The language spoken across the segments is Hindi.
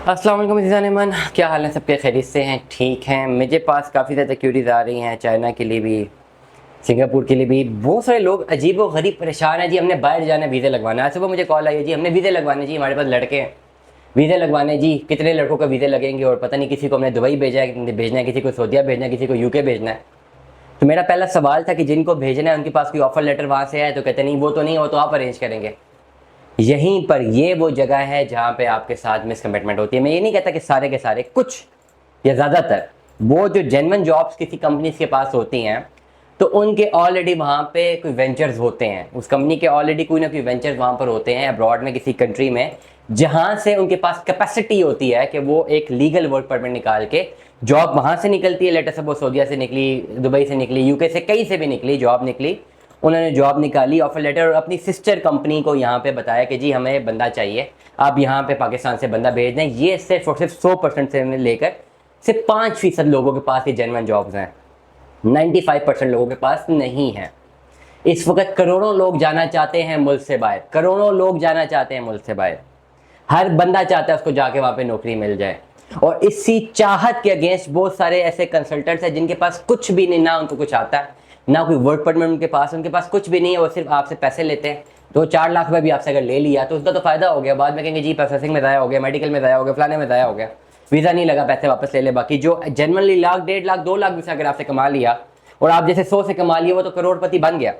अस्सलाम वालेकुम अज़ीज़ान, क्या हाल है? सबके खैरियत से हैं? ठीक हैं। मेरे पास काफ़ी ज़्यादा क्यूरीज आ रही हैं, चाइना के लिए भी, सिंगापुर के लिए भी। बहुत सारे लोग अजीब व गरीब परेशान हैं जी, हमने बाहर जाना है, वीज़ा लगवाना है। आज सुबह मुझे कॉल आई है जी, हमने वीज़े लगवाने जी, हमारे पास लड़के हैं, वीज़े लगवाने जी, कितने लड़कों का वीज़े लगेंगे और पता नहीं, किसी को हमने दुबई भेजना है, किसी को सऊदीया भेजना है, किसी को यूके भेजना है। तो मेरा पहला सवाल था कि जिनको भेजना है उनके पास कोई ऑफर लेटर वहाँ से है? तो कहते नहीं, वो तो नहीं, वो तो आप अरेंज करेंगे। यहीं पर ये वो जगह है जहाँ पे आपके साथ मिसकमिटमेंट होती है। मैं ये नहीं कहता कि सारे के सारे, कुछ या ज़्यादातर वो जो जेन्युइन जॉब्स किसी कंपनीज के पास होती हैं, तो उनके ऑलरेडी वहाँ पे कोई वेंचर्स होते हैं, उस कंपनी के ऑलरेडी कोई ना कोई वेंचर्स वहाँ पर होते हैं अब्रॉड में, किसी कंट्री में, जहाँ से उनके पास कैपेसिटी होती है कि वो एक लीगल वर्क परमिट निकाल के जॉब वहाँ से निकलती है। लेटर सपोज सऊदीया से निकली, दुबई से निकली, यूके से, कहीं से भी निकली, जॉब निकली, उन्होंने जॉब निकाली, ऑफर लेटर, और अपनी सिस्टर कंपनी को यहाँ पे बताया कि जी हमें बंदा चाहिए, आप यहाँ पे पाकिस्तान से बंदा भेज दें। ये सिर्फ और सिर्फ 100% से लेकर सिर्फ 5% लोगों के पास ये जेन्युइन जॉब्स हैं, 95% लोगों के पास नहीं है। इस वक्त करोड़ों लोग जाना चाहते हैं मुल्क से बाहर, करोड़ों लोग जाना चाहते हैं मुल्क से बाहर। हर बंदा चाहता है उसको जाके वहाँ पे नौकरी मिल जाए, और इसी चाहत के अगेंस्ट बहुत सारे ऐसे कंसल्टेंट्स हैं जिनके पास कुछ भी नहीं, ना उनको कुछ आता है, ना कोई वर्क परमिट उनके पास कुछ भी नहीं है। वो सिर्फ आपसे पैसे लेते हैं। 2-4 लाख रुपये भी आपसे अगर ले लिया तो उसका तो फायदा हो गया। बाद में कहेंगे जी प्रोसेसिंग में ज़ाया हो गया, मेडिकल में ज़ाया हो गया, फलाने में ज़ाया हो गया, वीज़ा नहीं लगा, पैसे वापस ले ले। बाकी जो जनरली लाख, 1.5 लाख, 2 लाख भी से अगर आपसे कमा लिया, और आप जैसे 100 से कमा लिया, वो तो करोड़पति बन गया।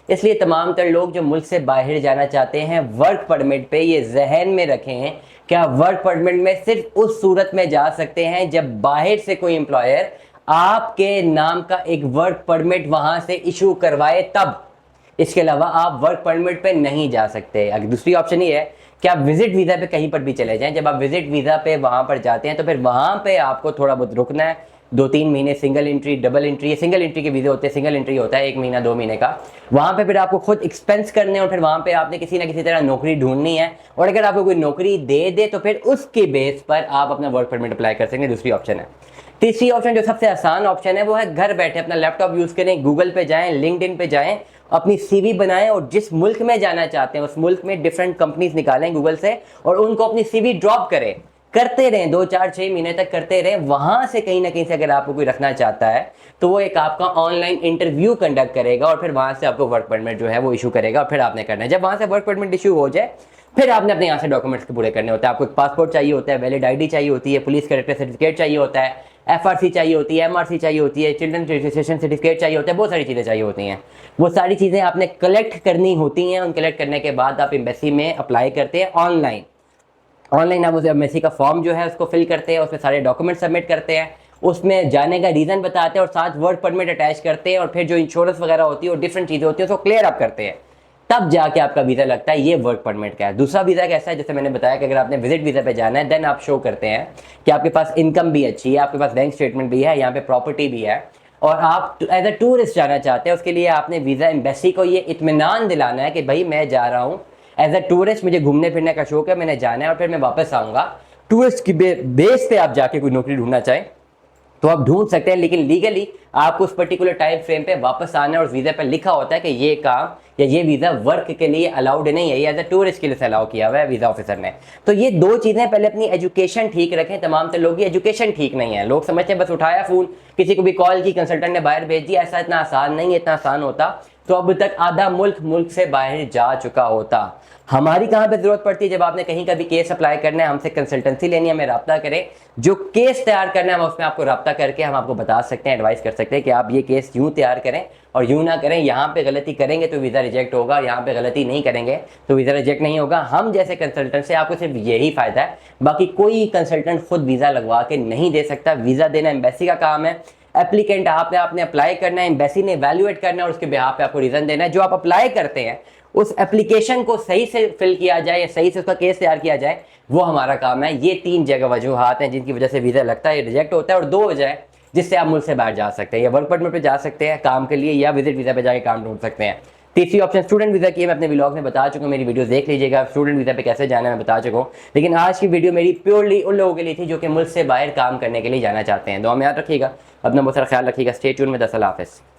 इसलिए तमाम तर लोग जो मुल्क से बाहर जाना चाहते हैं, वर्क परमिट पे ये जहन में रखें, क्या वर्क परमिट में सिर्फ उस सूरत में जा सकते हैं जब बाहर से कोई एम्प्लॉयर आपके नाम का एक वर्क परमिट वहां से इशू करवाए, तब। इसके अलावा आप वर्क परमिट पे नहीं जा सकते। अगर दूसरी ऑप्शन ये है कि आप विजिट वीज़ा पे कहीं पर भी चले जाएं। जब आप विजिट वीज़ा पे वहां पर जाते हैं तो फिर वहां पे आपको थोड़ा बहुत रुकना है, 2-3 महीने, सिंगल एंट्री, डबल एंट्री, ये सिंगल एंट्री के वीज़े होते हैं, सिंगल एंट्री होता है 1 महीना 2 महीने का। वहाँ पे फिर आपको खुद एक्सपेंस करने हैं, और फिर वहाँ पे आपने किसी ना किसी तरह नौकरी ढूंढनी है, और अगर आपको कोई नौकरी दे दे तो फिर उसके बेस पर आप अपना वर्क परमिट अप्लाई कर सकेंगे। दूसरी ऑप्शन है। तीसरी ऑप्शन जो सबसे आसान ऑप्शन है वो है घर बैठे अपना लैपटॉप यूज़ करें, गूगल पे जाएं, लिंक्डइन पे जाएं, अपनी सीवी बनाएं, और जिस मुल्क में जाना चाहते हैं उस मुल्क में डिफरेंट कंपनीज निकालें गूगल से, और उनको अपनी सीवी ड्रॉप करें, करते रहें, 2-4-6 महीने तक करते रहें। वहां से कहीं ना कहीं से अगर आपको कोई रखना चाहता है तो वो एक आपका ऑनलाइन इंटरव्यू कंडक्ट करेगा, और फिर वहां से आपको वर्क परमिट जो है वो इशू करेगा, और फिर आपने करना है। जब वहां से वर्क परमिट इशू हो जाए, फिर आपने अपने यहाँ से डॉक्यूमेंट्स पूरे करने होते हैं। आपको एक पासपोर्ट चाहिए होता है, वैलिड आईडी चाहिए होती है, पुलिस कैरेक्टर सर्टिफिकेट चाहिए होता है, एफआरसी चाहिए होती है, एमआरसी चाहिए होती है, चिल्ड्रन रजिस्ट्रेशन सर्टिफिकेट चाहिए होता है, बहुत सारी चीज़ें चाहिए होती हैं। वो सारी चीज़ें आपने कलेक्ट करनी होती हैं। उन कलेक्ट करने के बाद आप एम्बेसी में अप्लाई करते हैं ऑनलाइन। आप उस एम्बेसी का फॉर्म जो है उसको फिल करते हैं, उसमें सारे डॉक्यूमेंट सबमिट करते हैं, उसमें जाने का रीज़न बताते हैं, और साथ वर्क परमिट अटैच करते हैं, और फिर जो इंश्योरेंस वगैरह होती है और डिफरेंट चीज़ें होती है उसको क्लियर अप करते हैं, तब जाके आपका वीज़ा लगता है। ये वर्क परमिट का है। दूसरा वीज़ा कैसा है, जैसे मैंने बताया कि अगर आपने विजिट वीज़ा पे जाना है, देन आप शो करते हैं कि आपके पास इनकम भी अच्छी है, आपके पास बैंक स्टेटमेंट भी है, यहाँ पे प्रॉपर्टी भी है, और आप एज अ टूरिस्ट जाना चाहते हैं। उसके लिए आपने वीज़ा एम्बेसी को ये इत्मीनान दिलाना है कि भाई मैं जा रहा हूँ एज अ टूरिस्ट, मुझे घूमने फिरने का शौक है, मैंने जाना है और फिर मैं वापस आऊँगा। टूरिस्ट की बेस पे आप जाके कोई नौकरी ढूंढना चाहें तो आप ढूंढ सकते हैं, लेकिन लीगली आपको उस पर्टिकुलर टाइम फ्रेम पे वापस आना है, और वीज़ा पे लिखा होता है कि ये काम या ये वीज़ा वर्क के लिए अलाउड नहीं है, ये एज अ टूरिस्ट के लिए अलाउ किया हुआ है वीज़ा ऑफिसर ने। तो ये दो चीज़ें, पहले अपनी एजुकेशन ठीक रखें। तमाम से लोग की एजुकेशन ठीक नहीं है। लोग समझते हैं बस उठाया फ़ोन, किसी को भी कॉल की, कंसल्टेंट ने बाहर भेज दिया। ऐसा इतना आसान नहीं है। इतना आसान होता तो अब तक आधा मुल्क से बाहर जा चुका होता। हमारी कहाँ पे ज़रूरत पड़ती है, जब आपने कहीं का भी केस अप्लाई करना है, हमसे कंसल्टेंसी लेनी है, हमें रब्ता करें, जो केस तैयार करना है हम उसमें आपको रब्ता करके हम आपको बता सकते हैं, एडवाइस कर सकते हैं कि आप ये केस यूँ तैयार करें और यूँ ना करें। यहाँ पे गलती करेंगे तो वीज़ा रिजेक्ट होगा, यहाँ पे गलती नहीं करेंगे तो वीज़ा रिजेक्ट नहीं होगा। हम जैसे कंसल्टेंट से आपको सिर्फ यही फ़ायदा है, बाकी कोई कंसल्टेंट खुद वीज़ा लगवा के नहीं दे सकता। वीज़ा देना एम्बेसी का काम है। एप्लीकेंट आपने अप्लाई करना है, एम्बेसी ने वैल्यूएट करना है और उसके बिहाफ पे आपको रीज़न देना है। जो आप अप्लाई करते हैं उस एप्लीकेशन को सही से फिल किया जाए या सही से उसका केस तैयार किया जाए, वो हमारा काम है। ये 3 जगह वजूहात हैं जिनकी वजह से वीज़ा लगता है, रिजेक्ट होता है, और 2 वजह है जिससे आप मुल्क से बाहर जा सकते हैं, या वर्क परमिट पे जा सकते हैं काम के लिए, या विजिट वीज़ा पे जाके काम ढूंढ सकते हैं। तीसरी ऑप्शन स्टूडेंट वीज़ा की है, मैं अपने व्लॉग में बता चुका हूँ, मेरी वीडियो देख लीजिएगा। स्टूडेंट वीज़ा पे कैसे जाना है मैं बता चुका हूँ, लेकिन आज की वीडियो मेरी प्योरली उन लोगों के लिए थी जो कि मुल्क से बाहर काम करने के लिए जाना चाहते हैं। दुआ में याद रखिएगा, अपना बहुत सारा ख्याल रखिएगा। स्टे ट्यून में। 10 अल्लाह हाफ़िज़।